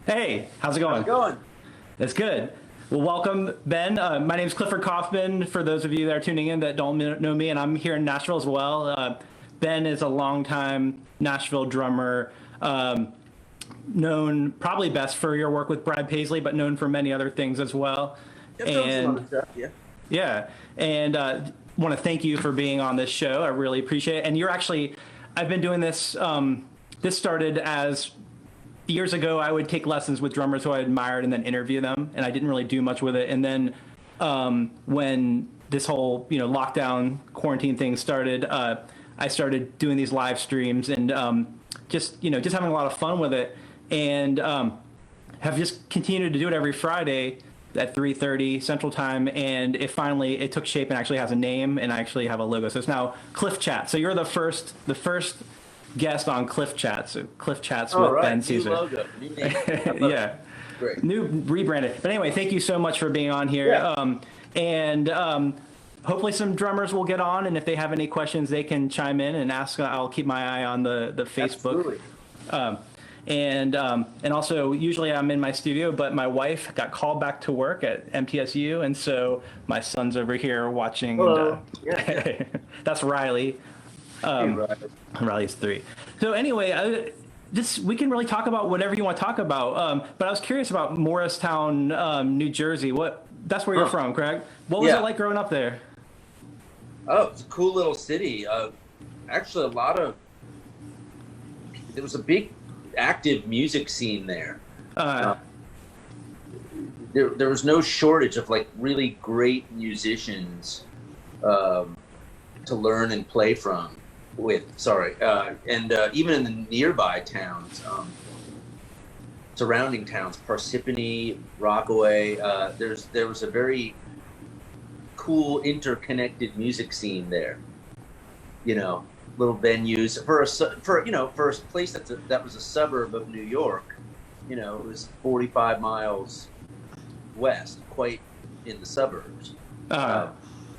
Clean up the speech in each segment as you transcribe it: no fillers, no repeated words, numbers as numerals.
Hey, how's it How's going? it going? That's good. Well, welcome, Ben. My name's Clifford Kaufman. For those of you that are tuning in that don't know me, and I'm here in Nashville as well. Ben is a longtime Nashville drummer, known probably best for your work with Brad Paisley, but known for many other things as well. I've done some other And stuff, yeah. yeah, and want to thank you for being on this show. I really appreciate it. And you're actually, I've been doing this. This started as years ago. I would take lessons with drummers who I admired and then interview them, and I didn't really do much with it. And then when this whole lockdown quarantine thing started, I started doing these live streams and just having a lot of fun with it, and have just continued to do it every Friday at 3:30 Central Time, and it took shape and actually has a name, and I actually have a logo. So it's now Clif Chats. So you're the first guest on Clif Chats. So Clif Chats All with Ben right, new Sesar. logo, new name. I love it. Yeah, Great. new rebranded. But anyway, thank you so much for being on here. Yeah, And hopefully some drummers will get on, and if they have any questions, they can chime in and ask. I'll keep my eye on the Facebook. absolutely. Um, and also usually I'm in my studio, but my wife got called back to work at MTSU, and so my son's over here watching. And, Hello. Yeah. that's Riley. Hey, right. Riley's 3. So anyway, we can really talk about whatever you want to talk about. But I was curious about Morristown, New Jersey. That's where you're Huh. from, correct? What was Yeah. it like growing up there? Oh, it's a cool little city. Actually, there was a big active music scene there. Uh, There was no shortage of like really great musicians to learn and play from with. Sorry, and even in the nearby towns, surrounding towns, Parsippany, Rockaway. There was a very cool interconnected music scene there. You know, little venues for a place that was a suburb of New York. You know, it was 45 miles west, quite in the suburbs. uh,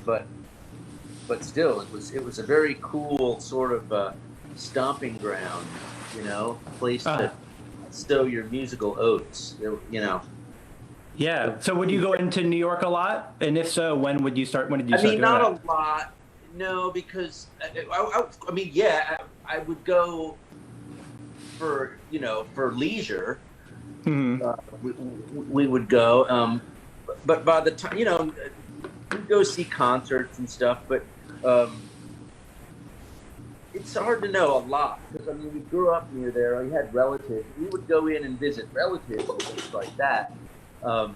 But still, it was a very cool sort of stomping ground. You know, place uh, to stow your musical oats. You know. yeah. So would you go into New York a lot? And if so, when would you start? When did you I start mean, doing not that? a lot. No, because I mean, yeah, I would go for leisure. Hmm. We would go, but by the time we'd go see concerts and stuff. But it's hard to know a lot because I mean, we grew up near there. We had relatives. We would go in and visit relatives and things like that. But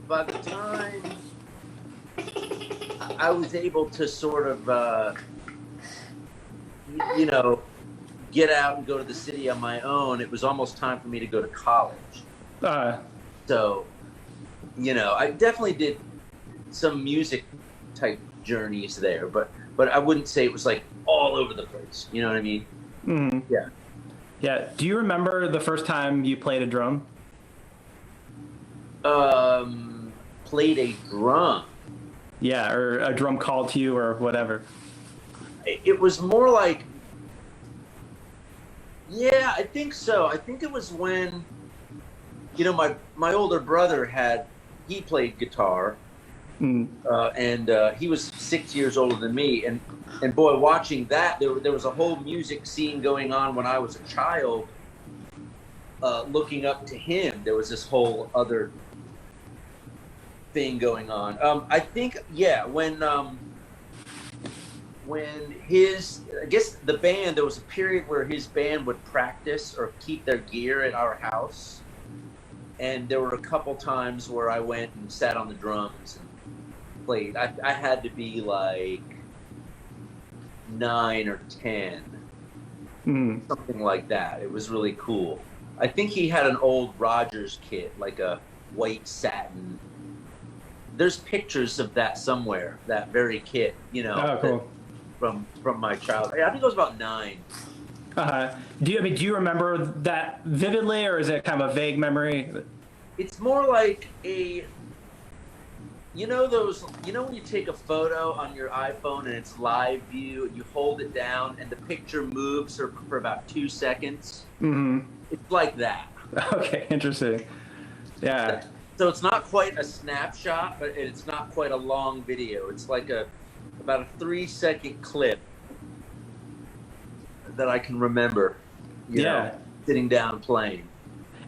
by the time I was able to sort of, get out and go to the city on my own, it was almost time for me to go to college. Uh, So, I definitely did some music type journeys there, but I wouldn't say it was like all over the place. You know what I mean? hmm. Yeah. Yeah. Do you remember the first time you played a drum? Played a drum. Yeah, or a drum called to you or whatever. It was more like, yeah, I think so. I think it was when, my older brother he played guitar, Mm. and he was 6 years older than me, and boy, watching that, there was a whole music scene going on when I was a child. Looking up to him, there was this whole other thing going on. I think, yeah, when I guess the band, there was a period where his band would practice or keep their gear at our house. And there were a couple times where I went and sat on the drums and played. I had to be like 9 or 10, Mm. something like that. It was really cool. I think he had an old Rogers kit, like a white satin. There's pictures of that somewhere, that very kit, Oh, cool. from my childhood. I think I was about 9. Do you remember that vividly, or is it kind of a vague memory? It's more like You know those, when you take a photo on your iPhone and it's live view and you hold it down and the picture moves for about 2 seconds? Mm-hmm. It's like that. Okay, interesting. Yeah. So it's not quite a snapshot, but it's not quite a long video. It's like about a 3-second clip that I can remember, you know, sitting down playing.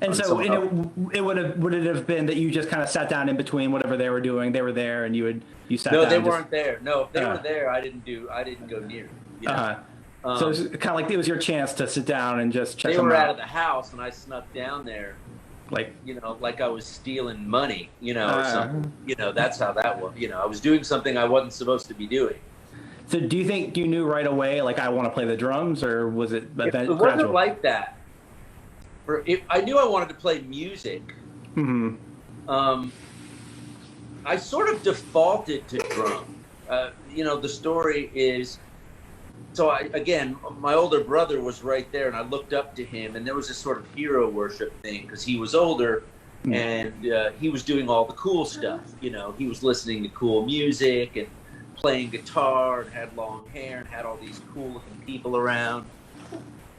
And so it would it have been that you just kind of sat down in between whatever they were doing? They were there, and you sat down. No, they weren't there. No, if they were there, I didn't go near. You know? So it was kind of like it was your chance to sit down and just check them out. They were out of the house, and I snuck down there, like I was stealing money, or something. That's how that was. I was doing something I wasn't supposed to be doing. So do you think you knew right away, like, I want to play the drums, or was it It wasn't like that. I knew I wanted to play music. Mm-hmm. I sort of defaulted to drum. The story is, so my older brother was right there, and I looked up to him, and there was this sort of hero worship thing because he was older, and he was doing all the cool stuff. He was listening to cool music and playing guitar and had long hair and had all these cool looking people around,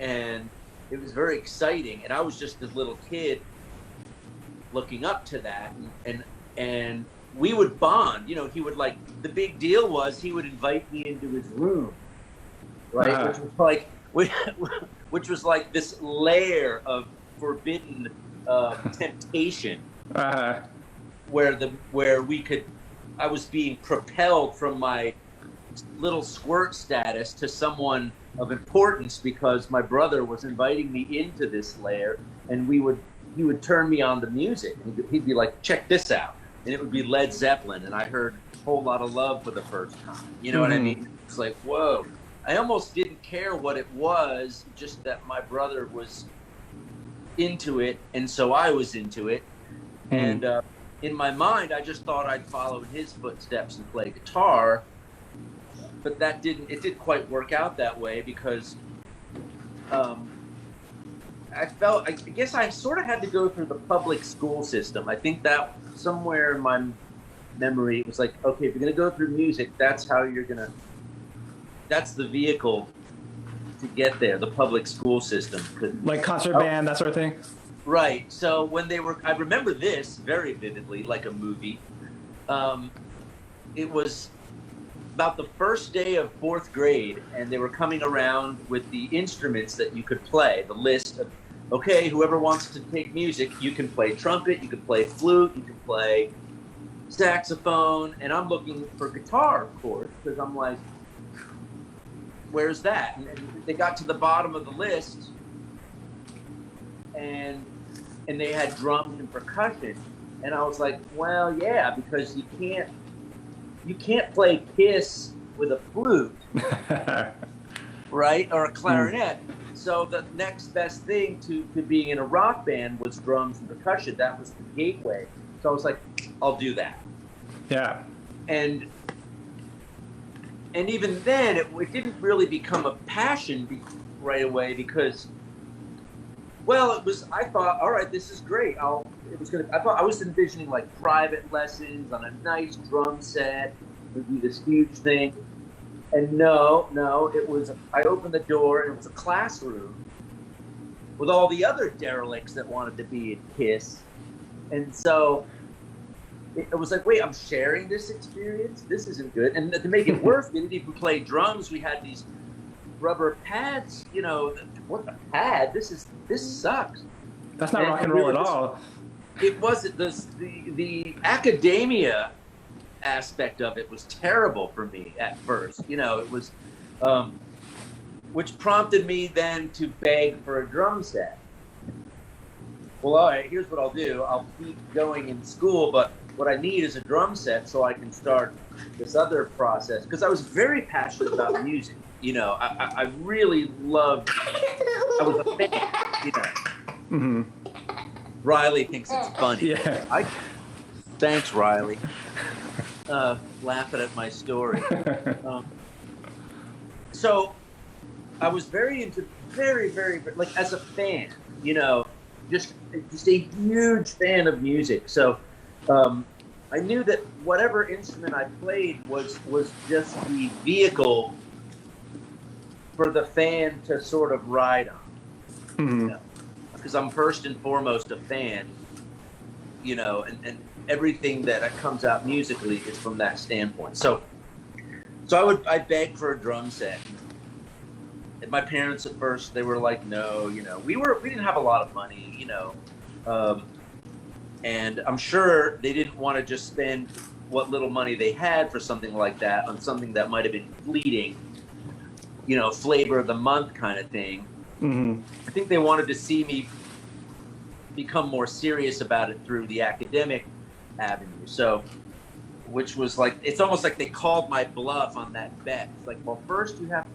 and it was very exciting. And I was just a little kid looking up to that, and we would bond. He would, like, the big deal was he would invite me into his room, right? Which was like this layer of forbidden temptation, where I was being propelled from my little squirt status to someone of importance because my brother was inviting me into this layer, and he would turn me on to music. He'd be like, check this out. And it would be Led Zeppelin, and I heard A Whole Lot of Love for the first time. You know what I mean? It's like, whoa. I almost didn't care what it was, just that my brother was into it, and so I was into it. And in my mind, I just thought I'd follow in his footsteps and play guitar. But it didn't quite work out that way because I guess I sort of had to go through the public school system. I think that somewhere in my memory, it was like, okay, if you're going to go through music, that's the vehicle to get there, the public school system. Like concert band, that sort of thing? Right. So when I remember this very vividly, like a movie. It was about the first day of 4th grade, and they were coming around with the instruments that you could play, the list of, okay, whoever wants to take music, you can play trumpet, you can play flute, you can play saxophone, and I'm looking for guitar, of course, because I'm like, where's that? And they got to the bottom of the list, and they had drums and percussion, and I was like, well, yeah, because you can't play Kiss with a flute, right, or a clarinet. So the next best thing to being in a rock band was drums and percussion. That was the gateway. So I was like, I'll do that. Yeah. And even then, it didn't really become a passion right away because, well, I thought, all right, this is great. I was envisioning like private lessons on a nice drum set. It would be this huge thing. And no, I opened the door and it was a classroom with all the other derelicts that wanted to be at KISS. And so it was like, wait, I'm sharing this experience? This isn't good. And to make it worse, we didn't even play drums. We had these rubber pads, what a pad? This sucks. That's not rock and roll at all. It wasn't. The academia aspect of it was terrible for me at first. It was, which prompted me then to beg for a drum set. Well, all right, here's what I'll do. I'll keep going in school, but what I need is a drum set so I can start this other process. Because I was very passionate about music. I really loved, I was a fan, Mm-hmm. Riley thinks it's funny. Yeah. Thanks, Riley. Laughing at my story. So I was very into, very, very, like as a fan, just a huge fan of music. So I knew that whatever instrument I played was just the vehicle for the fan to sort of ride on. Mm-hmm. You know? Because I'm first and foremost a fan, you know, and everything that comes out musically is from that standpoint. So I beg for a drum set. And my parents at first, they were like, no, you know, we didn't have a lot of money, you know, and I'm sure they didn't want to just spend what little money they had for something like that on something that might have been fleeting, you know, flavor of the month kind of thing. Mm-hmm. I think they wanted to see me become more serious about it through the academic avenue. So, which was like, it's almost like they called my bluff on that bet. It's like, well, first you have to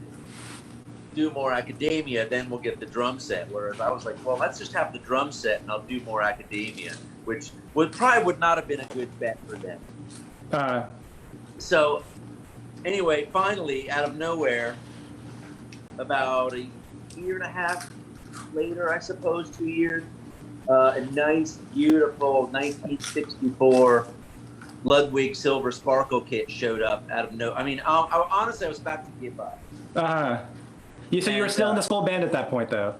do more academia, then we'll get the drum set. Whereas I was like, well, let's just have the drum set and I'll do more academia, which would not have been a good bet for them. So anyway, finally, out of nowhere, about a year and a half later, I suppose, 2 years, a nice, beautiful 1964 Ludwig Silver Sparkle kit showed up out of no. I mean, honestly, I was about to give up. So you were still in the school band at that point, though?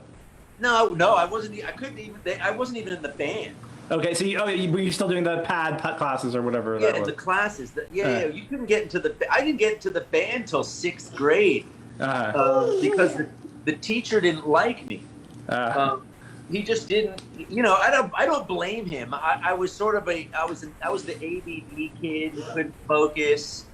No, I wasn't. I couldn't even. I wasn't even in the band. Okay, so were you still doing the pad classes or whatever? Yeah, that was? the classes. Yeah, you couldn't get into the. I didn't get into the band till 6th grade because the teacher didn't like me. He just didn't. You know, I don't blame him. I was sort of I was the ADD kid who couldn't focus.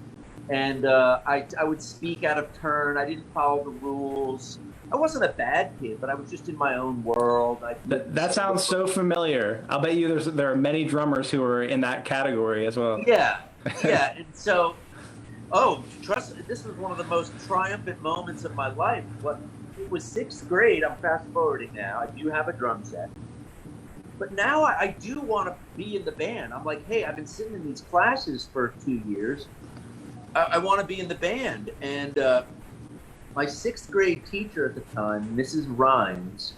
And I would speak out of turn. I didn't follow the rules. I wasn't a bad kid, but I was just in my own world. That sounds so familiar. I'll bet you there are many drummers who are in that category as well. Yeah. And so, trust me, this was one of the most triumphant moments of my life. It was 6th grade. I'm fast forwarding now. I do have a drum set. But now I do want to be in the band. I'm like, hey, I've been sitting in these classes for 2 years. I want to be in the band. And my 6th grade teacher at the time, Mrs. Rhymes,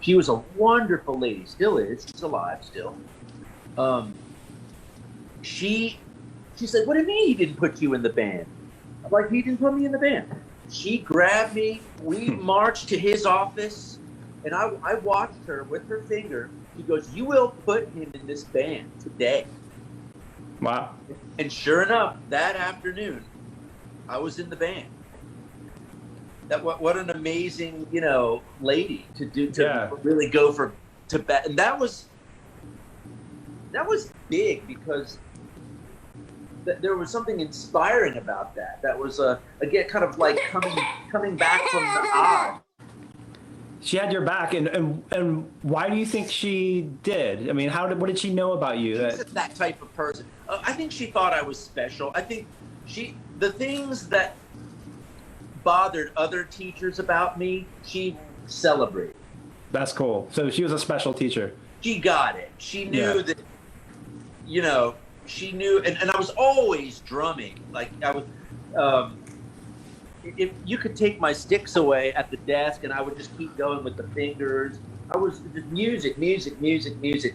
she was a wonderful lady, still is, she's alive still. She said, what do you mean he didn't put you in the band? I'm like, he didn't put me in the band. She grabbed me, we marched to his office, and I watched her with her finger. She goes, you will put him in this band today. Wow. And sure enough, that afternoon, I was in the band. What an amazing, you know, lady to really go to bat. And that was big because there was something inspiring about that. That was again kind of like coming back from the odds. She had your back, and why do you think she did? I mean, what did she know about you? She's that type of person. I think she thought I was special. I think the things that bothered other teachers about me, she celebrated. That's cool. So she was a special teacher. She got it. She knew that, you know, she knew, and I was always drumming. Like I was, if you could take my sticks away at the desk and I would just keep going with the fingers. I was just music.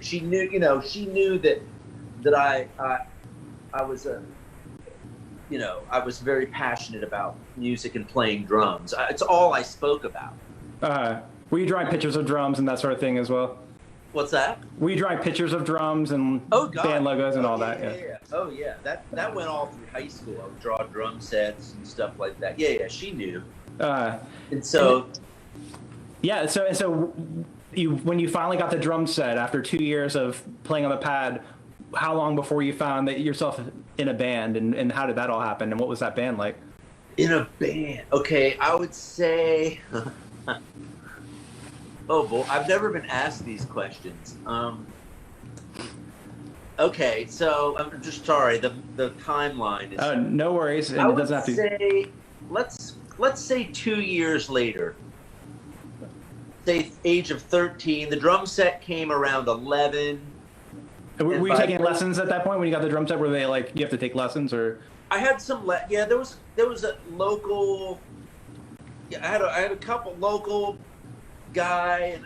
She knew, you know, that I was you know, I was very passionate about music and playing drums. It's all I spoke about. Were you drawing pictures of drums and that sort of thing as well? What's that? Were you drawing pictures of drums and band logos and all that? Yeah. Oh yeah, that went all through high school. I would draw drum sets and stuff like that. Yeah, she knew. And so. Yeah, so when you finally got the drum set after 2 years of playing on the pad, how long before you found that yourself in a band, and how did that all happen, and what was that band like? In a band, okay, I would say. Oh boy, I've never been asked these questions. Okay, so I'm just sorry. The timeline is. No worries. And I it doesn't have to. Say, let's say 2 years later. Say age of 13. The drum set came around 11. Were you taking lessons at that point when you got the drum set? Were they like you have to take lessons or? I had some. Yeah, there was a local. Yeah, I had a couple local guy.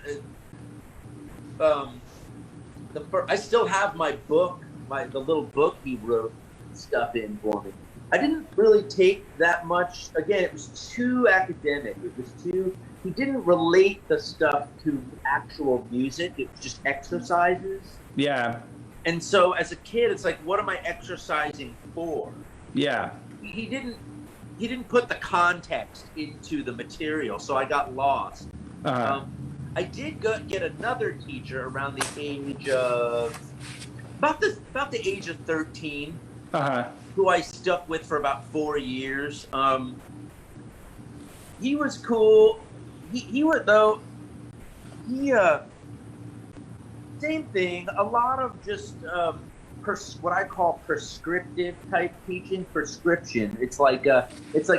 I still have my book the little book he wrote stuff in for me. I didn't really take that much. Again, it was too academic. It was too. He didn't relate the stuff to actual music. It was just exercises. Yeah. And so as a kid, it's like, what am I exercising for? Yeah. He didn't put the context into the material, so I got lost. I did get another teacher around the age of about the age of 13, who I stuck with for about 4 years. He was cool. Same thing. A lot of just what I call prescriptive type teaching. Prescription. It's like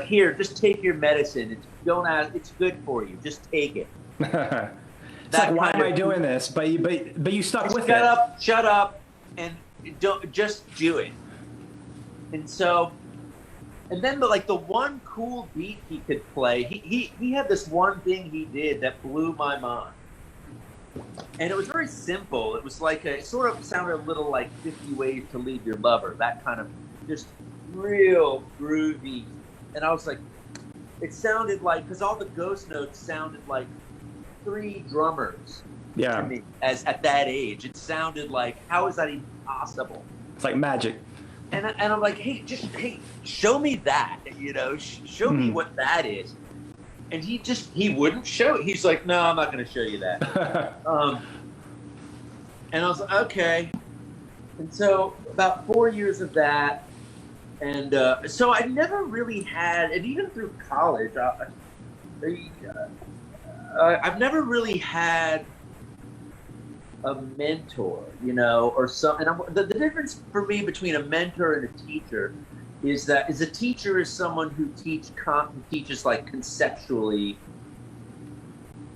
here, just take your medicine. It's good for you. Just take it. It's like, why am I doing this? But you stuck with it. Shut up, and don't just do it. And so, and then the one cool beat he could play. He had this one thing he did that blew my mind. And it was very simple. It was it sort of sounded a little like 50 Ways to Leave Your Lover, that kind of just real groovy. And I was like, it sounded like, because all the ghost notes sounded like 3 drummers to me at that age. It sounded like, how is that even possible? It's like magic. And I'm like, hey, show me that, show me what that is. And he wouldn't show it. He's like, no, I'm not going to show you that. And I was like, okay. And so about 4 years of that. And so I never really had, and even through college, I've never really had a mentor, or something. And the difference for me between a mentor and a teacher is that a teacher is someone who teaches like conceptually,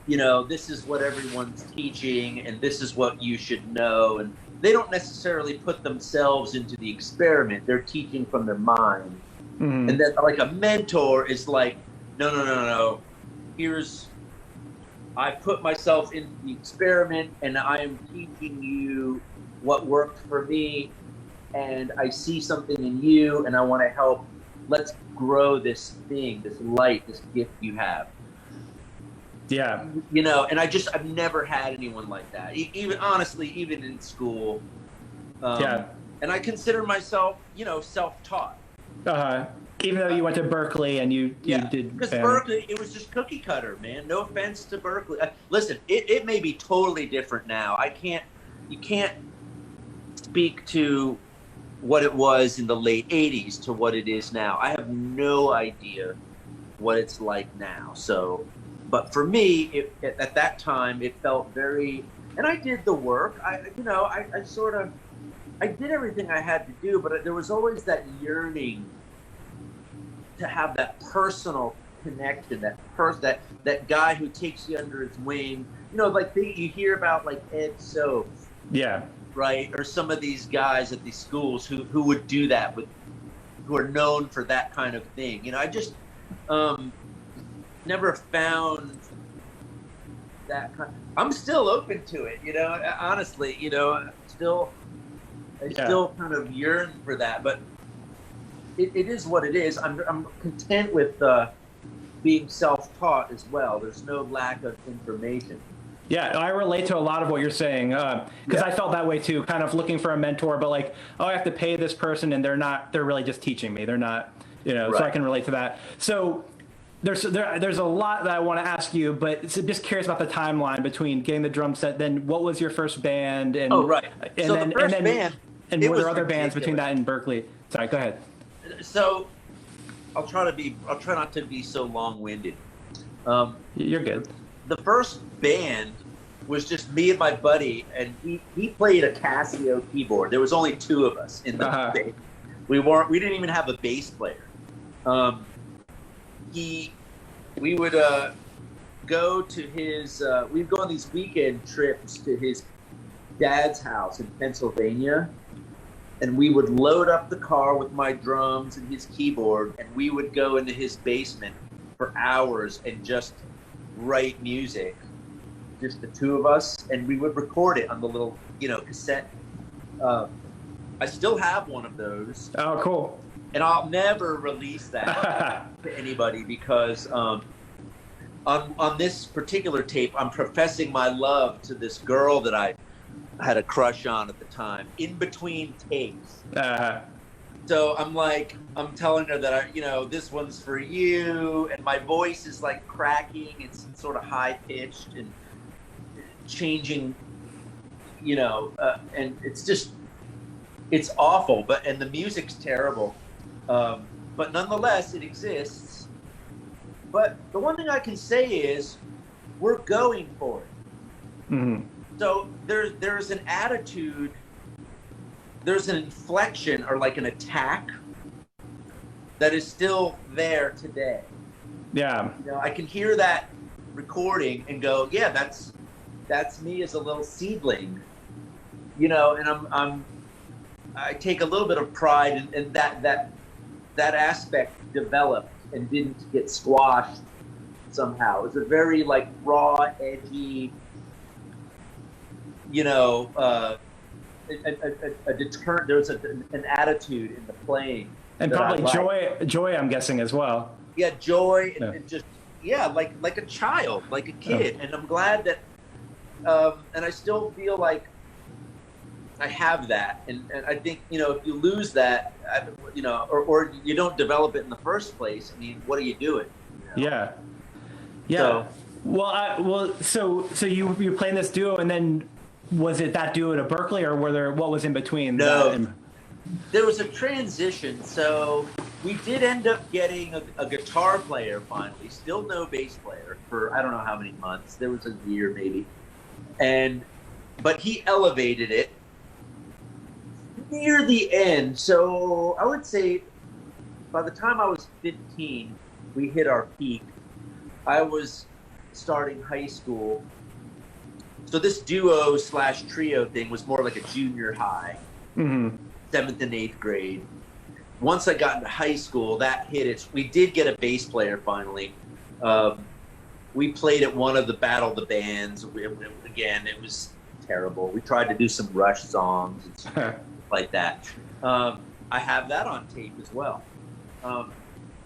this is what everyone's teaching and this is what you should know. And they don't necessarily put themselves into the experiment. They're teaching from their mind. Mm-hmm. And then like a mentor is like, no. I put myself into the experiment and I am teaching you what worked for me. And I see something in you and I want to help. Let's grow this thing, this light, this gift you have. Yeah. And I've never had anyone like that. Even in school. And I consider myself, self-taught. Even though you went to Berkeley and you did. Because Berkeley, it was just cookie cutter, man. No offense to Berkeley. Listen, it may be totally different now. You can't speak to what it was in the late 80s to what it is now. I have no idea what it's like now. So, but for me, at that time, it felt very, and I did the work. I did everything I had to do, but there was always that yearning to have that personal connection, that guy who takes you under his wing. You hear about like Ed Soap. Yeah. Right, or some of these guys at these schools who would do that who are known for that kind of thing. I just never found that kind. I'm still open to it, honestly, I still kind of yearn for that, but it is what it is. I'm content with being self-taught as well. There's no lack of information. Yeah, I relate to a lot of what you're saying because I felt that way too, kind of looking for a mentor, but like, I have to pay this person and they're really just teaching me. They're not, right. So I can relate to that. So there's a lot that I want to ask you, but just curious about the timeline between getting the drum set, then what was your first band? And, oh, right. And so then, the first and then, band, and were there other bands between that and Berkeley? Sorry, go ahead. So I'll try not to be so long-winded. You're good. The first band was just me and my buddy, and he played a Casio keyboard. There was only 2 of us in the band. We didn't even have a bass player. We would go to his. We'd go on these weekend trips to his dad's house in Pennsylvania, and we would load up the car with my drums and his keyboard, and we would go into his basement for hours and just write music, just the 2 of us, and we would record it on the little, cassette I still have one of those, Oh, cool. and I'll never release that to anybody because on this particular tape, I'm professing my love to this girl that I had a crush on at the time. In between takes. So I'm telling her that this one's for you, and my voice is like cracking. It's sort of high pitched and changing, and it's awful. And the music's terrible, but nonetheless, it exists. But the one thing I can say is, we're going for it. Mm-hmm. So there's an attitude. There's an inflection or like an attack that is still there today. Yeah. I can hear that recording and go, yeah, that's me as a little seedling, and I take a little bit of pride in that aspect developed and didn't get squashed somehow. It's a very like raw, edgy, a deterrent. There's an attitude in the playing, and probably joy. I'm guessing as well. Yeah, joy, and just like a child, like a kid. And I'm glad that, and I still feel like I have that. And I think if you lose that, or you don't develop it in the first place, I mean, what are you doing? Yeah. So, so you playing this duo, and then was it that duo to Berkeley, or what was in between? No, there was a transition. So we did end up getting a guitar player finally. Still no bass player for I don't know how many months. There was a year maybe, but he elevated it near the end. So I would say by the time I was 15, we hit our peak. I was starting high school. So this duo / trio thing was more like a junior high, 7th and 8th grade. Once I got into high school, that hit it. We did get a bass player finally. We played at one of the Battle of the Bands. Again, it was terrible. We tried to do some Rush songs and stuff like that. I have that on tape as well.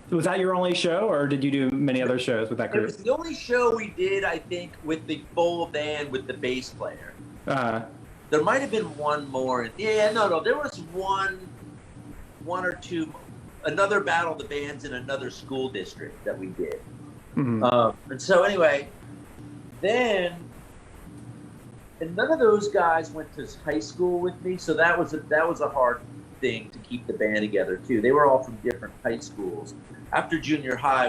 Was that your only show, or did you do many other shows with that group? It was the only show we did, I think, with the full band with the bass player. There might have been one more. Yeah, no. There was one or two, another Battle of the Bands in another school district that we did. And so anyway, and none of those guys went to high school with me, so that was a hard thing to keep the band together too. They were all from different high schools. After junior high,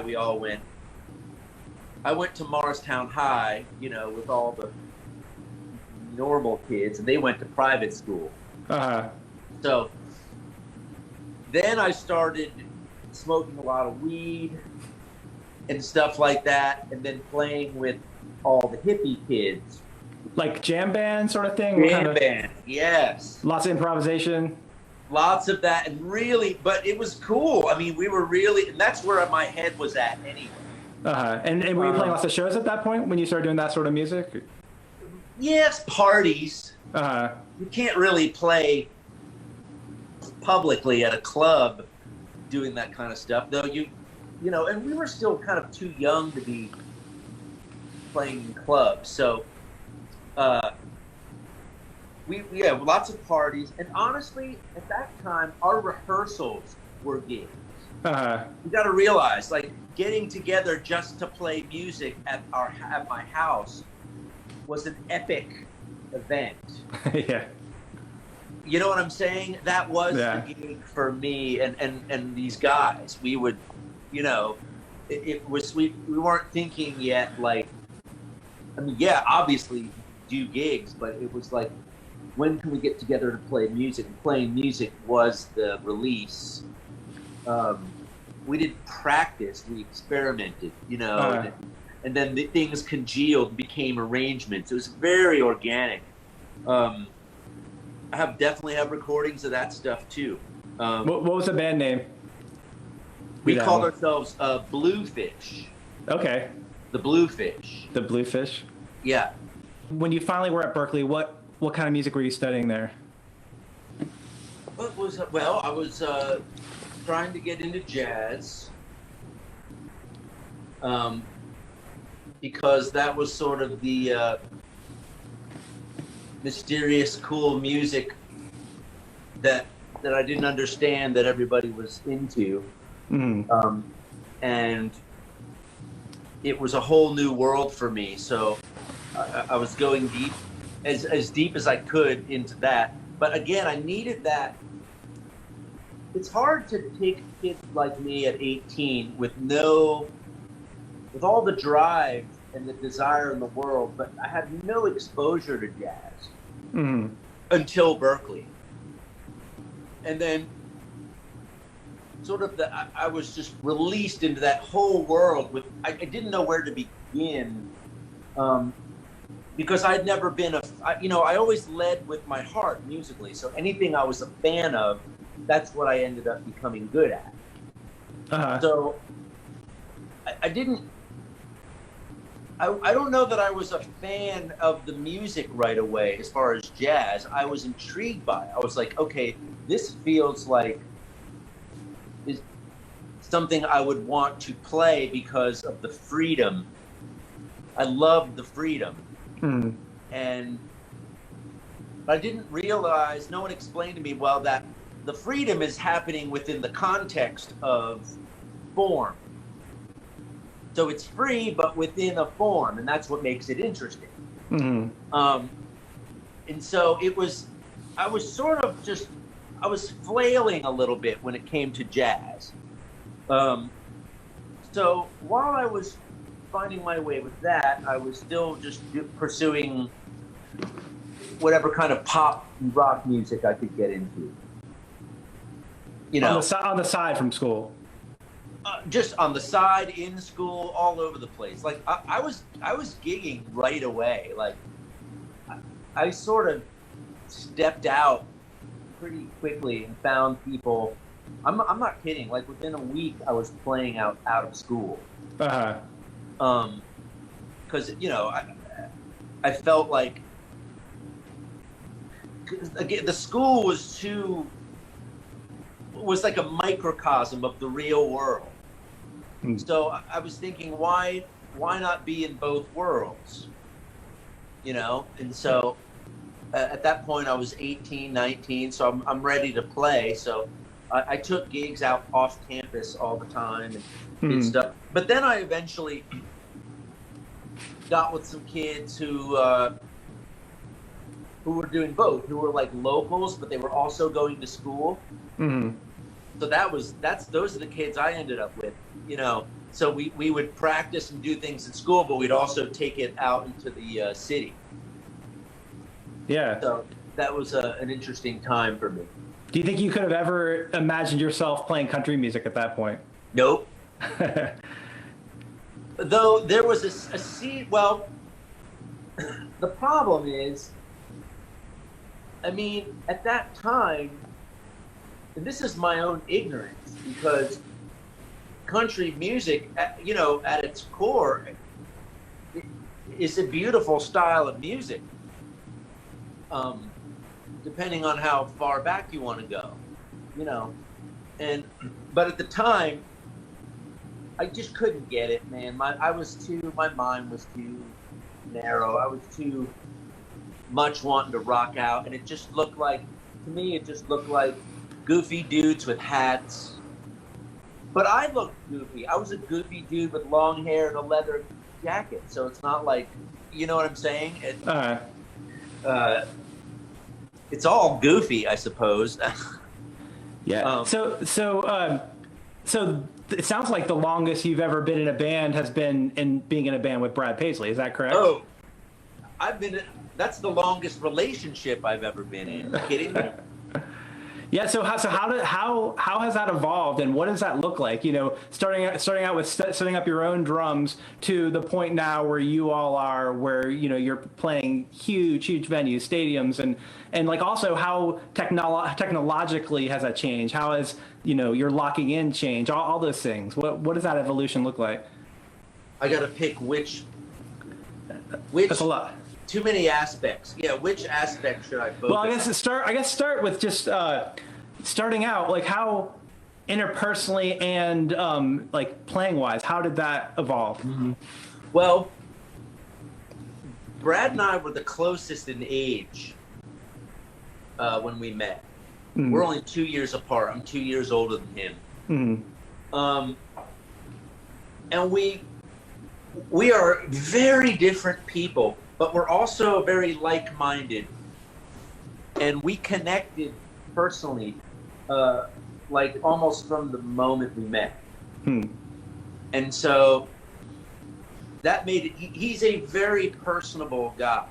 I went to Morristown High, with all the normal kids, and they went to private school. So then I started smoking a lot of weed and stuff like that, and then playing with all the hippie kids. Like jam band sort of thing? Band, yes. Lots of improvisation? Lots of that, and really, but it was cool. I mean, we were really, and that's where my head was at anyway. And were you playing lots of shows at that point when you started doing that sort of music? Yes, parties. You can't really play publicly at a club doing that kind of stuff, though. And we were still kind of too young to be playing in clubs, so we had lots of parties, and honestly, at that time, our rehearsals were gigs. You got to realize, like, getting together just to play music at my house was an epic event. Yeah. You know what I'm saying? That was the gig for me and these guys. We would, it was we weren't thinking yet, like, I mean, yeah, obviously do gigs, but it was like, when can we get together to play music? And playing music was the release. We didn't practice, we experimented, and then the things congealed, became arrangements. It was very organic. I definitely have recordings of that stuff too. What was the band name? We called ourselves Bluefish. Okay. The Bluefish. The Bluefish? Yeah. When you finally were at Berkeley, what kind of music were you studying there? What was well? I was trying to get into jazz because that was sort of the mysterious, cool music that I didn't understand that everybody was into, and it was a whole new world for me. So I was going deep, as deep as I could into that. But again, I needed that. It's hard to take kids like me at 18 with all the drive and the desire in the world, but I had no exposure to jazz until Berkeley. And then sort of I was just released into that whole world I didn't know where to begin, because I'd never been I always led with my heart musically. So anything I was a fan of, that's what I ended up becoming good at. So I don't know that I was a fan of the music right away as far as jazz. I was intrigued by it. I was like, okay, this feels like is something I would want to play because of the freedom. I loved the freedom. And I didn't realize, no one explained to me, well, that the freedom is happening within the context of form. So it's free, but within a form, and that's what makes it interesting. And so I was flailing a little bit when it came to jazz. So while I was finding my way with that, I was still just pursuing whatever kind of pop and rock music I could get into. On the side from school. Just on the side, in school, all over the place. Like I was gigging right away. Like I sort of stepped out pretty quickly and found people. I'm not kidding. Like within a week, I was playing out of school. Because I felt like again the school was like a microcosm of the real world. So I was thinking, why not be in both worlds? And so at that point I was 18, 19, so I'm ready to play. So I took gigs out off campus all the time and did stuff. But then I eventually got with some kids who were doing both, who were like locals, but they were also going to school. So those are the kids I ended up with, So we would practice and do things at school, but we'd also take it out into the city. Yeah. So that was an interesting time for me. Do you think you could have ever imagined yourself playing country music at that point? Nope. Though there was a seed. Well, the problem is, at that time, and this is my own ignorance, because country music, at its core, is a beautiful style of music. Depending on how far back you want to go, but at the time, I just couldn't get it, man. My mind was too narrow. I was too much wanting to rock out, and it just looked like goofy dudes with hats. But I looked goofy. I was a goofy dude with long hair and a leather jacket, so it's not like, you know what I'm saying? It's all goofy, I suppose. Yeah. So it sounds like the longest you've ever been in a band has been in being in a band with Brad Paisley. Is that correct? Oh, that's the longest relationship I've ever been in. Are you kidding me? Yeah. So how has that evolved, and what does that look like? Starting out with setting up your own drums to the point now where you all are, where you're playing huge venues, stadiums, and like also how technologically has that changed? How has your locking in changed? All those things. What does that evolution look like? I got to pick which. That's a lot. Too many aspects. Yeah, which aspect should I focus? Well, I guess start with just starting out, like how interpersonally and like playing wise, how did that evolve? Well, Brad and I were the closest in age when we met. We're only 2 years apart. I'm 2 years older than him. And we are very different people, but we're also very like-minded. And we connected personally, like almost from the moment we met. And so that made it, he's a very personable guy.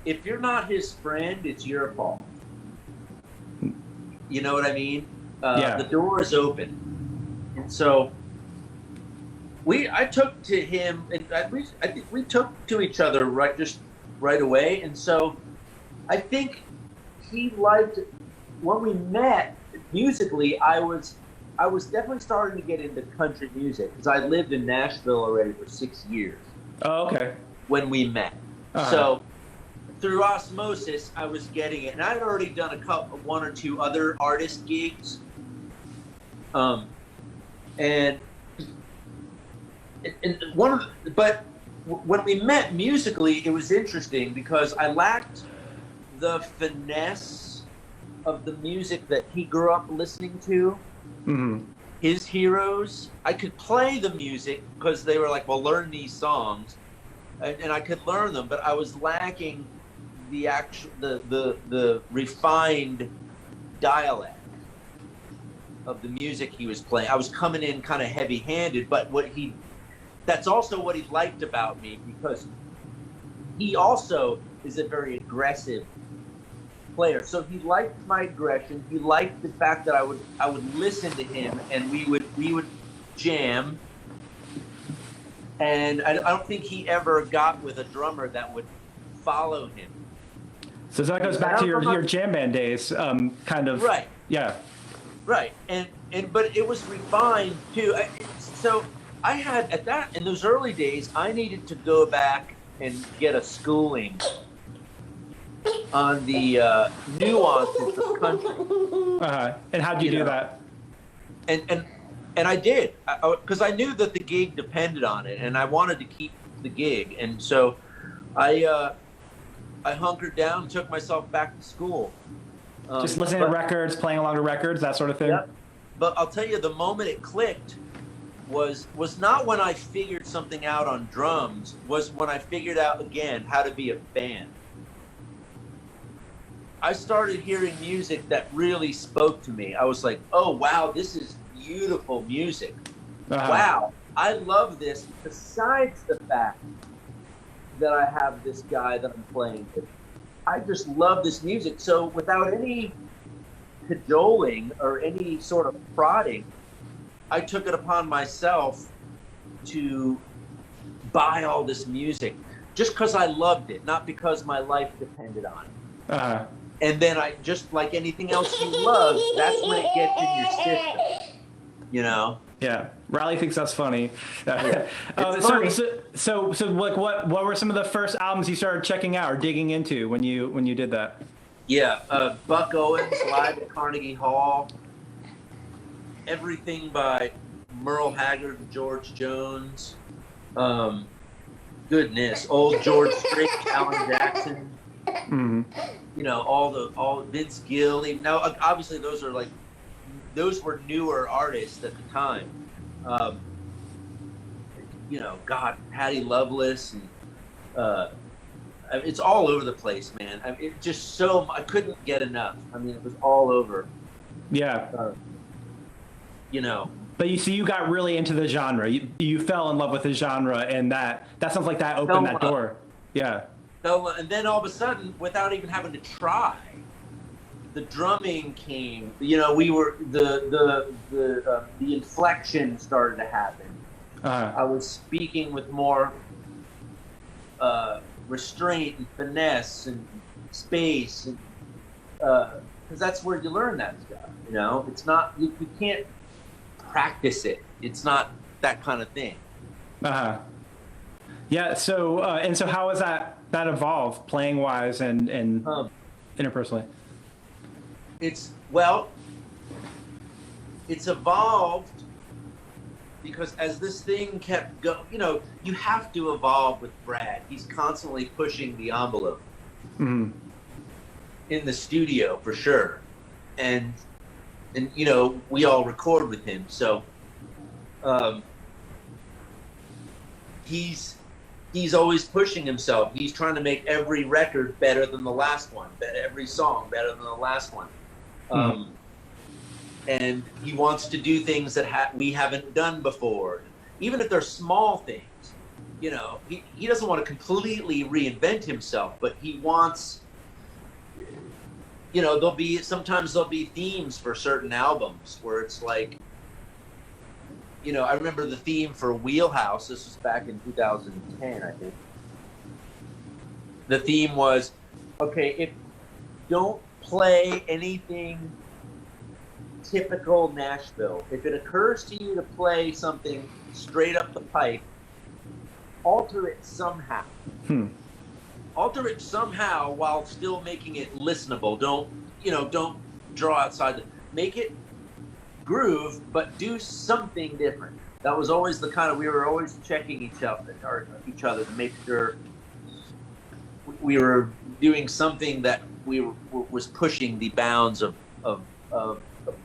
If you're not his friend, it's your fault. You know what I mean? The door is open. And so I took to him, and I think we took to each other right away. And so I think he liked, when we met musically, I was definitely starting to get into country music because I lived in Nashville already for 6 years. Oh, okay. When we met. So through osmosis, I was getting it. And I'd already done one or two other artist gigs. But when we met musically, it was interesting because I lacked the finesse of the music that he grew up listening to. His heroes. I could play the music because they were like, well, learn these songs. And I could learn them, but I was lacking the refined dialect of the music he was playing. I was coming in kind of heavy-handed, but that's also what he liked about me, because he also is a very aggressive player. So he liked my aggression. He liked the fact that I would listen to him, and we would jam. And I don't think he ever got with a drummer that would follow him. So that goes back to your jam band days, kind of. Right. Yeah. Right. But it was refined too. So I had in those early days, I needed to go back and get a schooling on the nuances of country. And how'd you do that? And I did, because I knew that the gig depended on it, and I wanted to keep the gig. And so I hunkered down, took myself back to school. Just listening to records, playing along to records, that sort of thing? Yep. But I'll tell you, the moment it clicked was not when I figured something out on drums, was when I figured out, again, how to be a fan. I started hearing music that really spoke to me. I was like, oh, wow, this is beautiful music. Wow, I love this, besides the fact that I have this guy that I'm playing with. I just love this music. So without any cajoling or any sort of prodding, I took it upon myself to buy all this music just because I loved it, not because my life depended on it. And then I, just like anything else you love, that's when it gets in your system, you know? Yeah, Riley thinks that's funny. Yeah. So like, what were some of the first albums you started checking out or digging into when you did that? Yeah, Buck Owens live at Carnegie Hall. Everything by Merle Haggard and George Jones. Goodness, old George Strait, Alan Jackson. You know, all Vince Gill. Now, obviously, those were newer artists at the time. You know, God, Patti Loveless, and it's all over the place, man. I mean, it just I couldn't get enough. I mean, it was all over. Yeah. You know. But you got really into the genre. You fell in love with the genre, and that sounds like that opened that door. Yeah. So, and then all of a sudden, without even having to try, the drumming came. You know, we were the inflection started to happen. I was speaking with more restraint and finesse and space, and because that's where you learn that stuff. You know, it's not you can't practice it. It's not that kind of thing. Yeah. So how has that evolved, playing wise and interpersonally? Well, it's evolved because as this thing kept going, you have to evolve with Brad. He's constantly pushing the envelope in the studio for sure. And we all record with him. So he's always pushing himself. He's trying to make every record better than the last one, every song better than the last one. And he wants to do things that we haven't done before, even if they're small things. He doesn't want to completely reinvent himself, but he wants. Sometimes there'll be themes for certain albums where it's like, I remember the theme for Wheelhouse. This was back in 2010, I think. The theme was, okay, don't play anything typical Nashville. If it occurs to you to play something straight up the pipe, alter it somehow. Alter it somehow while still making it listenable. Don't draw outside. Make it groove, but do something different. That was always the kind of, we were always checking each other to make sure we were doing something that was pushing the bounds of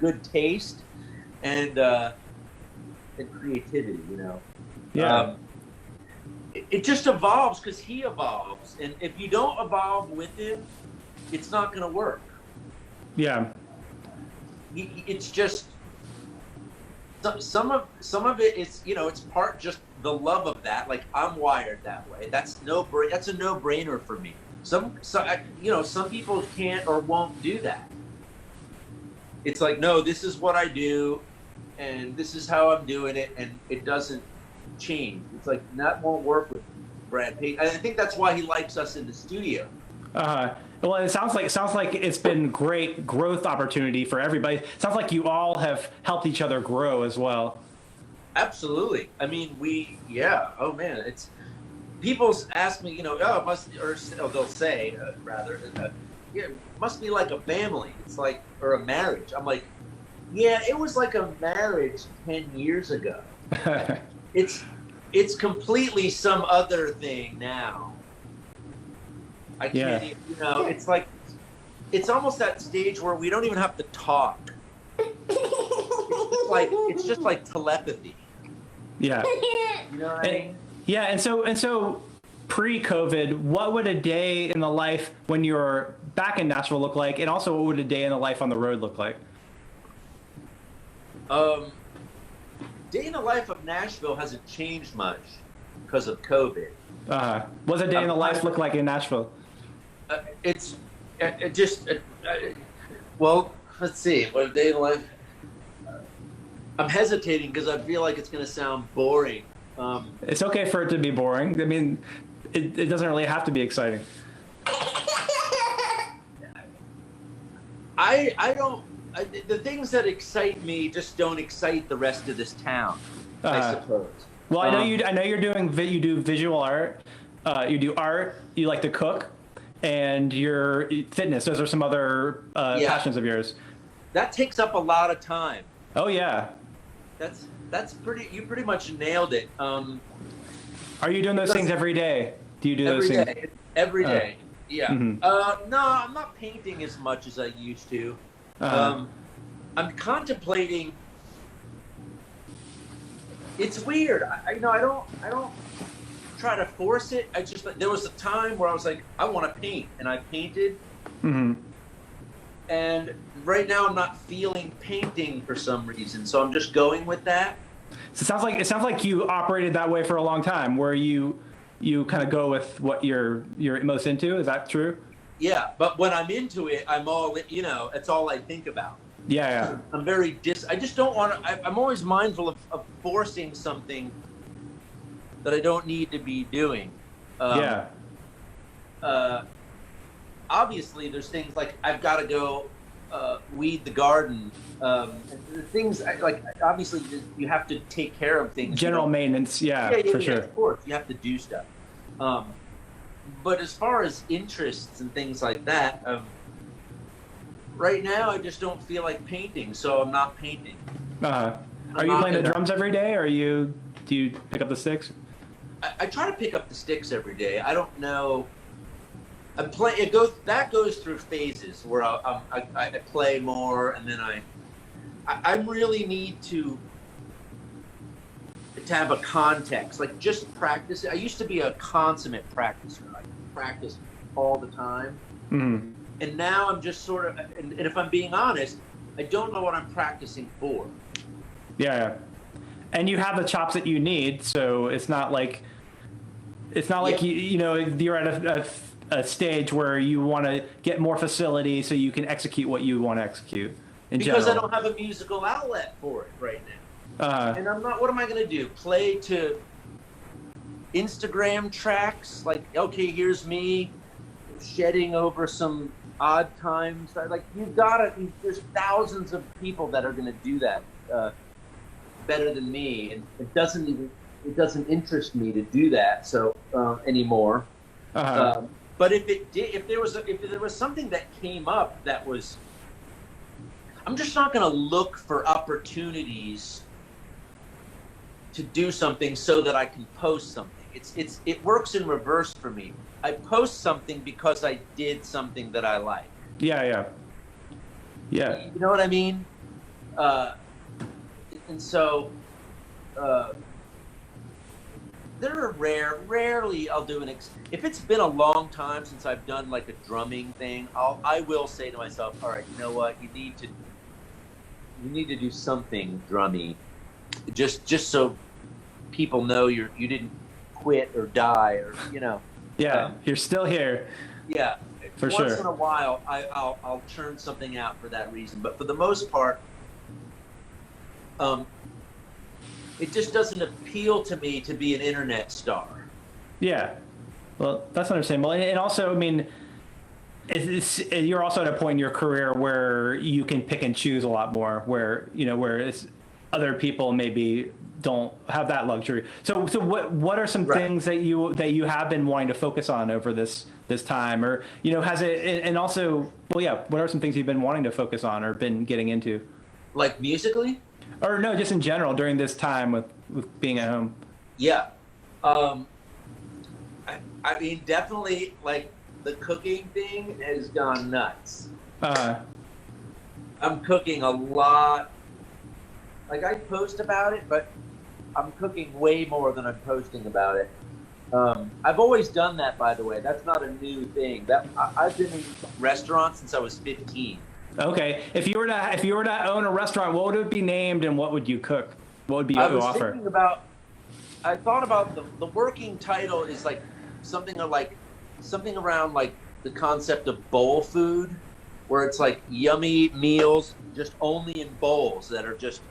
good taste and creativity. Yeah. It just evolves because he evolves, and if you don't evolve with him, it's not going to work. Yeah. It's just some of it is it's part just the love of that. Like, I'm wired that way. That's a no-brainer for me. Some people can't or won't do that. It's like, no, this is what I do, and this is how I'm doing it, and it doesn't change. It's like, that won't work with Brad Paisley. I think that's why he likes us in the studio. Well, it sounds like it's been great growth opportunity for everybody. It sounds like you all have helped each other grow as well. Absolutely. I mean, oh man, it's people ask me, they'll say rather, it must be like a family. It's like, or a marriage. I'm like, yeah, it was like a marriage 10 years ago. It's completely some other thing now. I can't even, it's like, it's almost that stage where we don't even have to talk. It's just like telepathy. Yeah. You know what I mean? Yeah, and so pre-COVID, what would a day in the life when you're back in Nashville look like, and also what would a day in the life on the road look like? Day in the life of Nashville hasn't changed much because of COVID. What's a day in the life look like in Nashville? Well, let's see. What a day in the life. I'm hesitating because I feel like it's going to sound boring. It's okay for it to be boring. I mean, it doesn't really have to be exciting. The things that excite me just don't excite the rest of this town, I suppose. Well, I know you do visual art. You do art. You like to cook, and your fitness. Those are some other passions of yours. That takes up a lot of time. Oh yeah. That's pretty. You pretty much nailed it. Are you doing those things every day? Do you do those things every day? Yeah. Mm-hmm. No, I'm not painting as much as I used to. I'm contemplating. It's weird. I don't try to force it. There was a time where I was like, I want to paint, and I painted. Mm-hmm. And right now I'm not feeling painting for some reason, so I'm just going with that. So it sounds like you operated that way for a long time, where you kind of go with what you're most into. Is that true? Yeah, but when I'm into it, I'm all, it's all I think about. Yeah. I'm very I just don't want to. I'm always mindful of forcing something that I don't need to be doing. Obviously, there's things like I've got to go weed the garden. The things obviously you have to take care of things. General maintenance, for sure. Of course, you have to do stuff. But as far as interests and things like that, right now I just don't feel like painting, so I'm not painting. Are you playing the drums every day, or do you pick up the sticks? I try to pick up the sticks every day. I don't know. That goes through phases where I play more, and then I really need to have a context, like just practice. I used to be a consummate practicer. I practice all the time, and now I'm just sort of. And if I'm being honest, I don't know what I'm practicing for. Yeah, and you have the chops that you need, so it's not like you're at a stage where you want to get more facility so you can execute what you want to execute. Because I don't have a musical outlet for it right now. And I'm not, what am I going to do? Play to Instagram tracks? Like, okay, here's me shedding over some odd times. Like, there's thousands of people that are going to do that better than me. And it doesn't interest me to do that anymore. But if there was something that came up that was, I'm just not going to look for opportunities to do something so that I can post something. It works in reverse for me. I post something because I did something that I like. Yeah. You know what I mean? And so there are rarely I'll do if it's been a long time since I've done like a drumming thing, I will say to myself, all right, you know what, you need to do something drummy, just so people know you didn't quit or die, or you're still here. Yeah, for sure. Once in a while I'll churn something out for that reason, but for the most part it just doesn't appeal to me to be an internet star. Yeah, well, that's understandable. And also, I mean, you're also at a point in your career where you can pick and choose a lot more, whereas other people maybe don't have that luxury. So what are some things that you have been wanting to focus on over this time, or has it? And also, what are some things you've been wanting to focus on or been getting into? Like musically? Or no, just in general during this time with being at home. Yeah. I mean, definitely, like, the cooking thing has gone nuts. I'm cooking a lot. Like, I post about it, but I'm cooking way more than I'm posting about it. I've always done that, by the way. That's not a new thing. I've been in restaurants since I was 15. Okay. If you were to own a restaurant, what would it be named, and what would you cook? What would be your offer? I thought about the working title is like something around like the concept of bowl food, where it's like yummy meals just only in bowls that are just.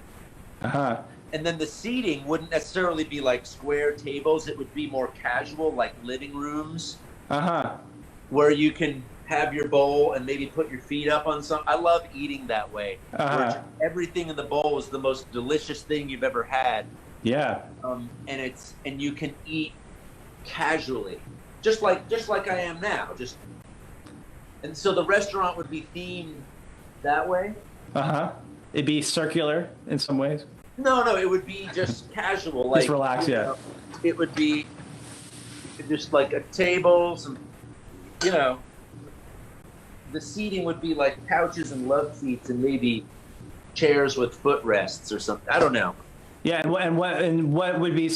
And then the seating wouldn't necessarily be like square tables. It would be more casual, like living rooms. Where you can have your bowl and maybe put your feet up on some. I love eating that way. Everything in the bowl is the most delicious thing you've ever had. Yeah. And you can eat casually, just like I am now. And so the restaurant would be themed that way. It'd be circular in some ways. No, it would be just casual, like just relax. Yeah. It would be just like a table, some, the seating would be like couches and love seats and maybe chairs with footrests or something. I don't know. Yeah, and what would be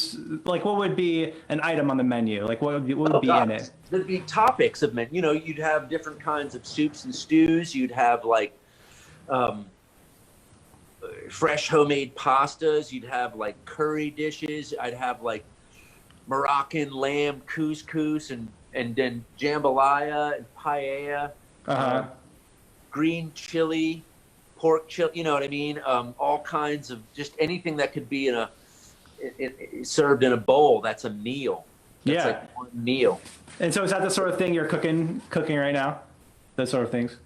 like? What would be an item on the menu? Like what would be in it? There'd be topics of menu. You'd have different kinds of soups and stews. You'd have like fresh homemade pastas. You'd have like curry dishes. I'd have like Moroccan lamb couscous and then jambalaya and paella. Green chili, pork chili, you know what I mean? All kinds of just anything that could be served in a bowl. That's a meal. That's like one meal. And so is that the sort of thing you're cooking right now? Those sort of things?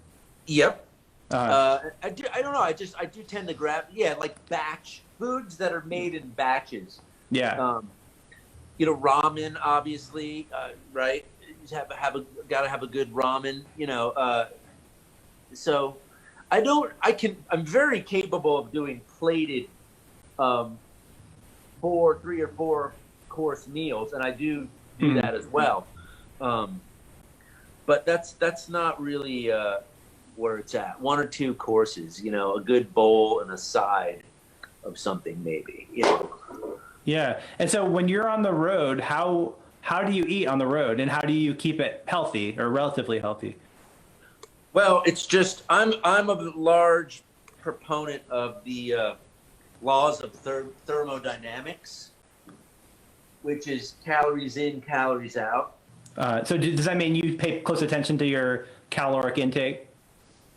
Yep. I don't know. I do tend to grab, like batch foods that are made in batches. Yeah. Ramen, obviously, right? You gotta have a good ramen, So I'm very capable of doing plated, 3 or 4 course meals, and I do that as well. But that's not really where it's at. 1 or 2 courses, a good bowl and a side of something, maybe. Yeah. And so when you're on the road, how do you eat on the road, and how do you keep it healthy or relatively healthy? Well, it's just I'm a large proponent of the laws of thermodynamics, which is calories in, calories out. So does that mean you pay close attention to your caloric intake?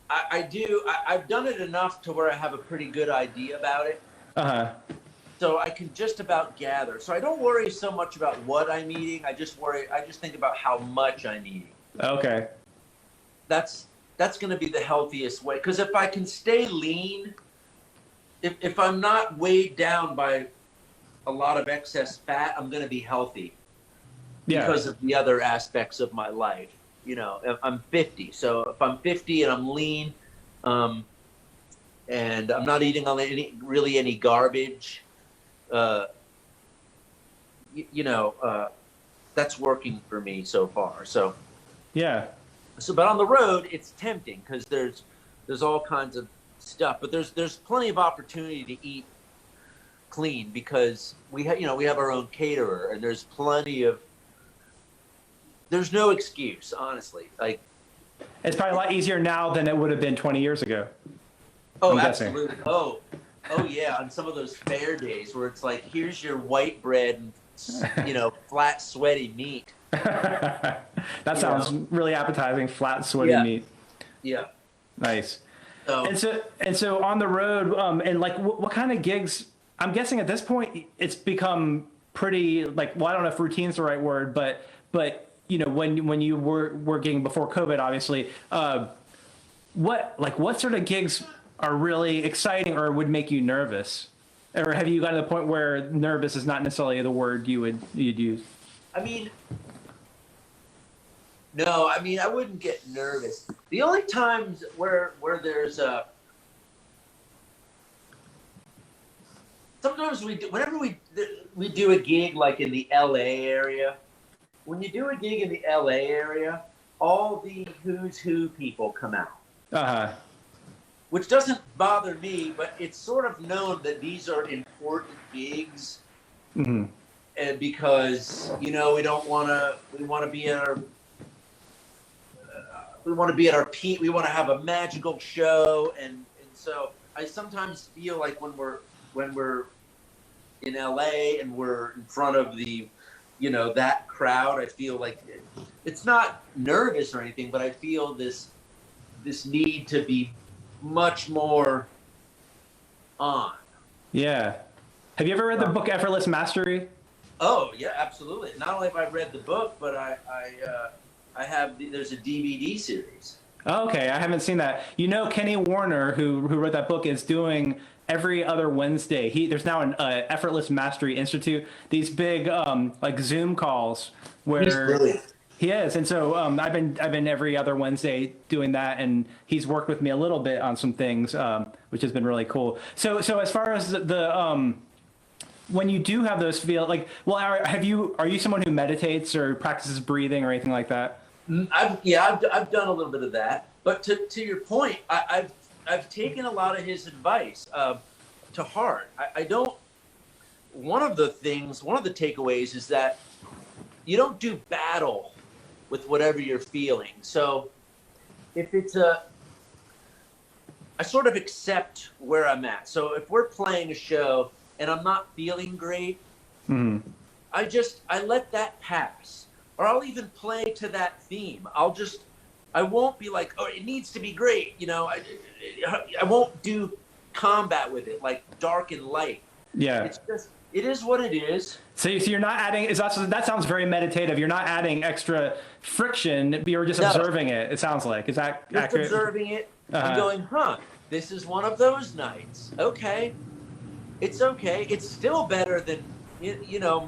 I do. I've done it enough to where I have a pretty good idea about it. So I can just about gather. So I don't worry so much about what I'm eating. I just think about how much I'm eating. Okay. That's going to be the healthiest way. Because if I can stay lean, if I'm not weighed down by a lot of excess fat, I'm going to be healthy. Yeah. Because of the other aspects of my life. I'm 50. So if I'm 50 and I'm lean, and I'm not eating on any garbage, that's working for me so far. So yeah. So, but on the road, it's tempting because there's all kinds of stuff, but there's plenty of opportunity to eat clean because we have our own caterer, and there's no excuse, honestly. Like, it's probably a lot easier now than it would have been 20 years ago. Oh, absolutely. Oh yeah. On some of those fair days where it's like, here's your white bread and, flat, sweaty meat. That sounds really appetizing. Flat, sweaty meat. Yeah. Nice. And so on the road, and like, what kind of gigs? I'm guessing at this point it's become pretty like, well, I don't know if routine's the right word, but when you were working before COVID, obviously, what sort of gigs are really exciting or would make you nervous? Or have you gotten to the point where nervous is not necessarily the word you'd use? No, I wouldn't get nervous. The only times where there's sometimes whenever we do a gig like in the LA area, when you do a gig in the LA area, all the who's who people come out. Which doesn't bother me, but it's sort of known that these are important gigs. Mm-hmm. And because, we want to be at our peak. We want to have a magical show. And so I sometimes feel like when we're in LA and we're in front of the, that crowd, I feel like it's not nervous or anything, but I feel this need to be much more on. Yeah. Have you ever read the book Effortless Mastery? Oh yeah, absolutely. Not only have I read the book, but I have. There's a DVD series. Oh, okay, I haven't seen that. Kenny Warner, who wrote that book, is doing every other Wednesday. There's now an Effortless Mastery Institute. These big like Zoom calls where he's brilliant. He is, and so I've been every other Wednesday doing that, and he's worked with me a little bit on some things, which has been really cool. So as far as the when you do have those are you someone who meditates or practices breathing or anything like that? I've done a little bit of that, but to your point, I've taken a lot of his advice to heart. I don't. One of the takeaways is that you don't do battle with whatever you're feeling. So if it's I sort of accept where I'm at. So if we're playing a show and I'm not feeling great, I let that pass. Or I'll even play to that theme. I won't be like, oh, it needs to be great. I won't do combat with it, like dark and light. Yeah. It's just, it is what it is. So you're not adding, that sounds very meditative. You're not adding extra friction, but you're just observing it, it sounds like. Is that just accurate? Observing it and going, this is one of those nights. Okay. It's okay. It's still better than,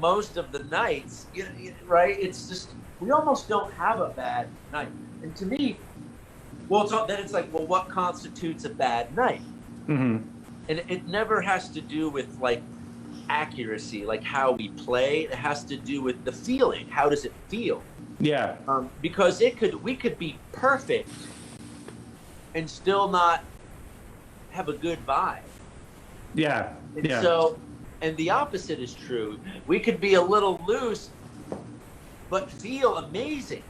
most of the nights, right? It's just, we almost don't have a bad night. And to me, Well, then it's like, well, what constitutes a bad night? Mm-hmm. And it never has to do with like accuracy, like how we play. It has to do with the feeling. How does it feel? Yeah. Because we could be perfect and still not have a good vibe. Yeah. And yeah. so, and the opposite is true. We could be a little loose, but feel amazing.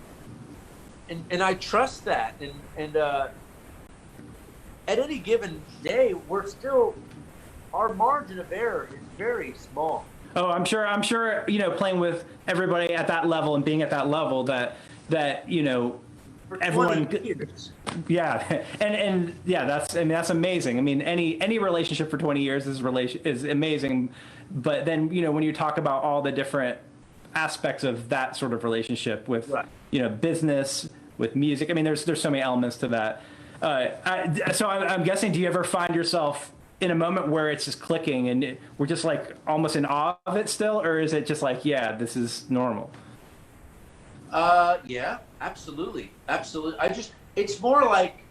And I trust that. And at any given day, our margin of error is very small. Oh, I'm sure, playing with everybody at that level and being at that level that, For everyone, 20 years. yeah. And yeah, that's amazing. I mean, any relationship for 20 years is amazing. But then, when you talk about all the different aspects of that sort of relationship with, Right. business, with music, I mean, there's so many elements to that. So I'm guessing, do you ever find yourself in a moment where it's just clicking and we're just like almost in awe of it still, or is it just like, yeah, this is normal? Yeah, absolutely. It's more like,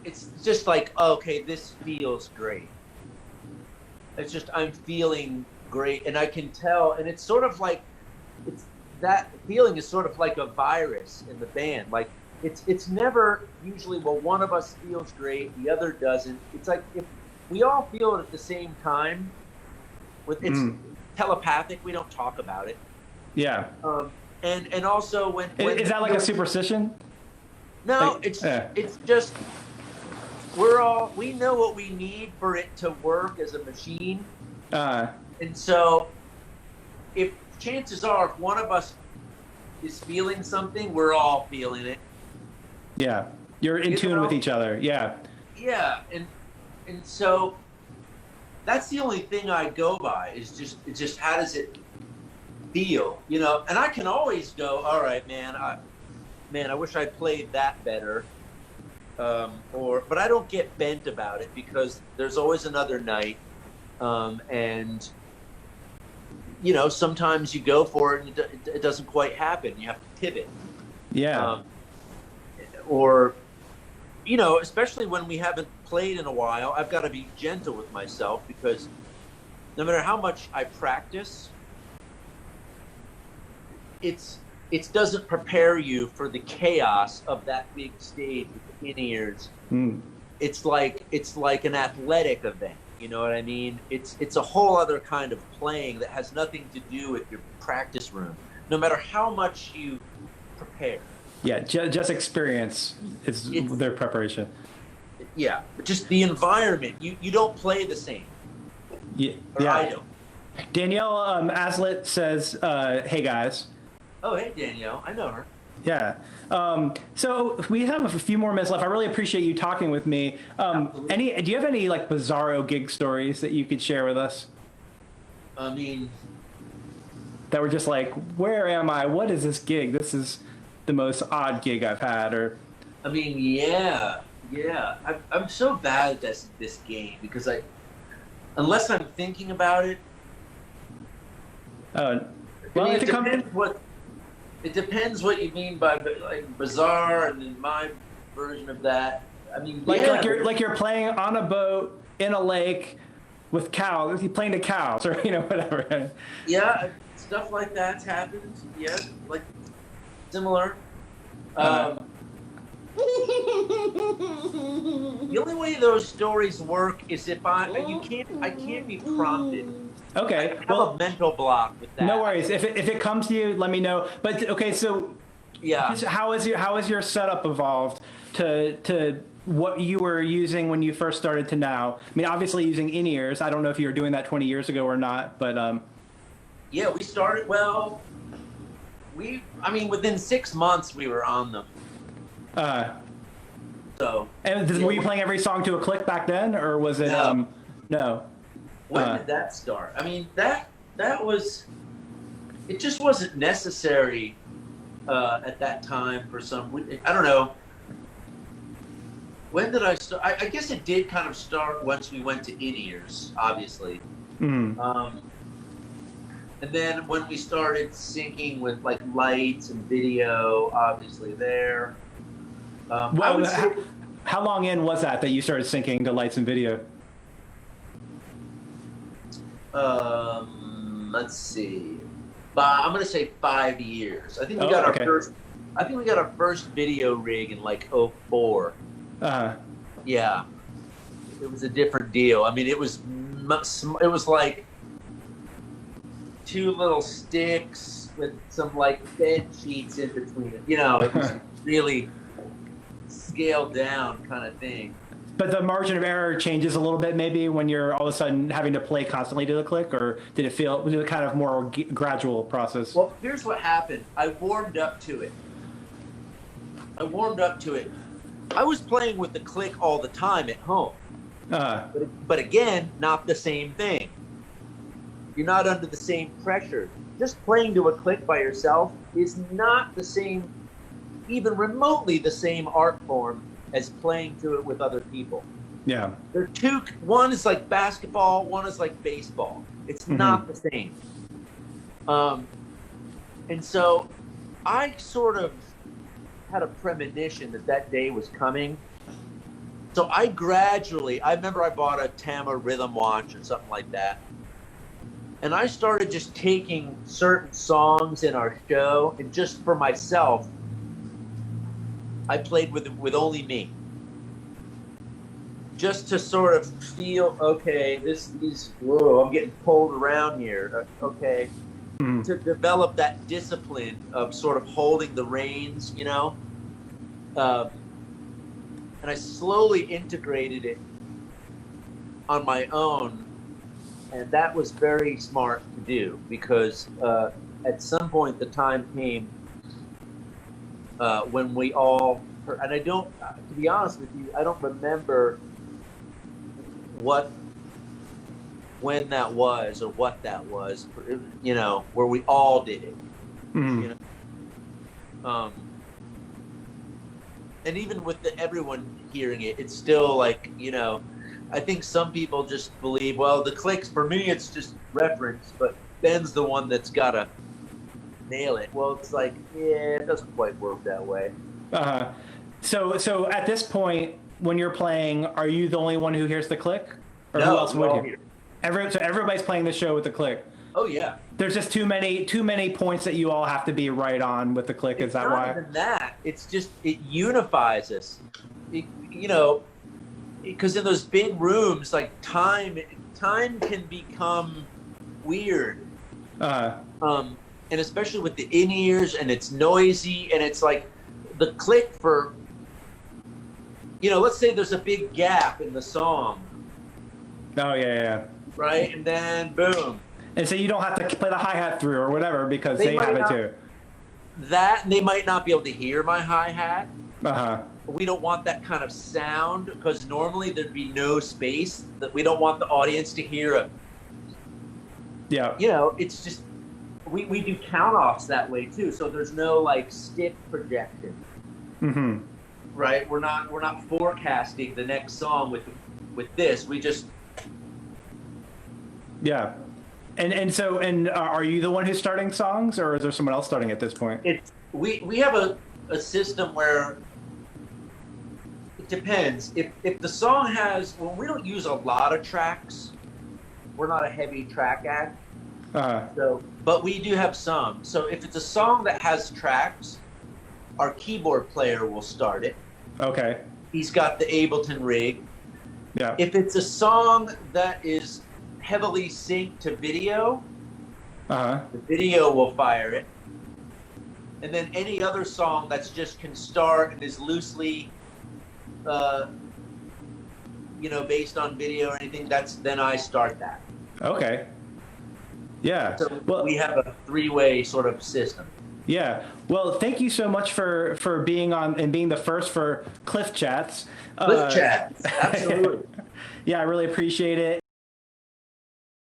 it's just like, okay, this feels great. It's just, I'm feeling great. And I can tell, and it's sort of like, that feeling is sort of like a virus in the band. Like, it's never usually, well, one of us feels great, the other doesn't. It's like, if we all feel it at the same time, it's telepathic, we don't talk about it. Yeah. And also when is that like a superstition? No, like, it's just, we know what we need for it to work as a machine. And so if chances are, if one of us is feeling something, we're all feeling it. Yeah, you're in tune with each other. Yeah. Yeah, and so that's the only thing I go by is just how does it feel, And I can always go, all right, man, I wish I played that better, but I don't get bent about it because there's always another night, and sometimes you go for it and it doesn't quite happen. You have to pivot. Yeah. Or, especially when we haven't played in a while, I've got to be gentle with myself because no matter how much I practice, it doesn't prepare you for the chaos of that big stage with the in-ears. It's like an athletic event. You know what I mean? It's a whole other kind of playing that has nothing to do with your practice room. No matter how much you prepare. Yeah, just experience is their preparation. Yeah, just the environment. You don't play the same. Yeah. I don't. Danielle Aslet says, "Hey guys." Oh, hey Danielle, I know her. Yeah. So we have a few more minutes left. I really appreciate you talking with me. Do you have any like bizarro gig stories that you could share with us? I mean, that were just like, where am I? What is this gig? This is the most odd gig I've had. Or, I mean, yeah. I'm so bad at this game because unless I'm thinking about it. Well, it depends what you mean by like bizarre, and then my version of that. I mean, like you're playing on a boat in a lake with cows. You're playing to cows, or whatever. Yeah, stuff like that's happened. Yeah, like similar. The only way those stories work is if I can't be prompted. Okay. I have a mental block with that. No worries. If it comes to you, let me know. But okay, so yeah, how has your setup evolved to what you were using when you first started to now? I mean, obviously using in-ears. I don't know if you were doing that 20 years ago or not, but yeah, we started within 6 months we were on them. So. And were you playing every song to a click back then, or was it no? When did that start? I mean, that was, it just wasn't necessary at that time for I don't know. When did I start? I guess it did kind of start once we went to in-ears, obviously. And then when we started syncing with like lights and video, obviously there. I would Well, say how long in was that you started syncing to lights and video? let's see. I'm gonna say 5 years. I think we Oh, got our okay. first. I think we got our first video rig in like '04. Uh, Yeah, it was a different deal. I mean, it was like two little sticks with some like bed sheets in between it. You know, it was really scaled down kind of thing. but the margin of error changes a little bit maybe when you're all of a sudden having to play constantly to the click, or was it kind of more gradual process? Well, here's what happened. I warmed up to it. I was playing with the click all the time at home. But again, not the same thing. You're not under the same pressure. Just playing to a click by yourself is not the same, even remotely the same art form as playing to it with other people. Yeah. They're two, one is like basketball, one is like baseball. It's not the same. And so I sort of had a premonition that day was coming. So I remember I bought a Tama rhythm watch or something like that. And I started just taking certain songs in our show, and just for myself, I played with only me. Just to sort of feel, okay, whoa, I'm getting pulled around here. Okay. To develop that discipline of sort of holding the reins, you know? And I slowly integrated it on my own. And that was very smart to do, because at some point the time came when we all, and I don't, to be honest with you, I don't remember when that was or what that was, you know, where we all did it. You know? And even with everyone hearing it, it's still like, you know, I think some people just believe, well, the clicks, for me, it's just reference, but Ben's the one that's got to nail it. Well, it's like, yeah, it doesn't quite work that way. So at this point, when you're playing, are you the only one who hears the click? Or No, who else we would all hear? hear. So everybody's playing the show with the click. Oh, yeah. There's just too many points that you all have to be right on with the click. Is that why? It's not even that. It's just, it unifies us. You know, because in those big rooms, like time can become weird. And especially with the in-ears, and it's noisy, and it's like the click for, you know, let's say there's a big gap in the song. Oh, yeah. Right? And then boom. And so you don't have to play the hi-hat through or whatever because they have it too. That, they might not be able to hear my hi-hat. Uh-huh. We don't want that kind of sound, because normally there'd be no space. That we don't want the audience to hear Yeah. You know, it's just, we do count-offs that way too, so there's no like stick projection. Right? We're not forecasting the next song with this. We just. Yeah. And so are you the one who's starting songs, or is there someone else starting at this point? We have a system where it depends. If the song has, well, we don't use a lot of tracks. We're not a heavy track act. So, but we do have some. So if it's a song that has tracks, our keyboard player will start it. Okay. He's got the Ableton rig. Yeah. If it's a song that is heavily synced to video, the video will fire it. And then any other song that's just can start and is loosely, you know, based on video or anything, then I start that. Okay. Yeah. So well, we have a three-way sort of system. Yeah. Well, thank you so much for being on and being the first for Clif Chats. Clif Chats, absolutely. Yeah, I really appreciate it.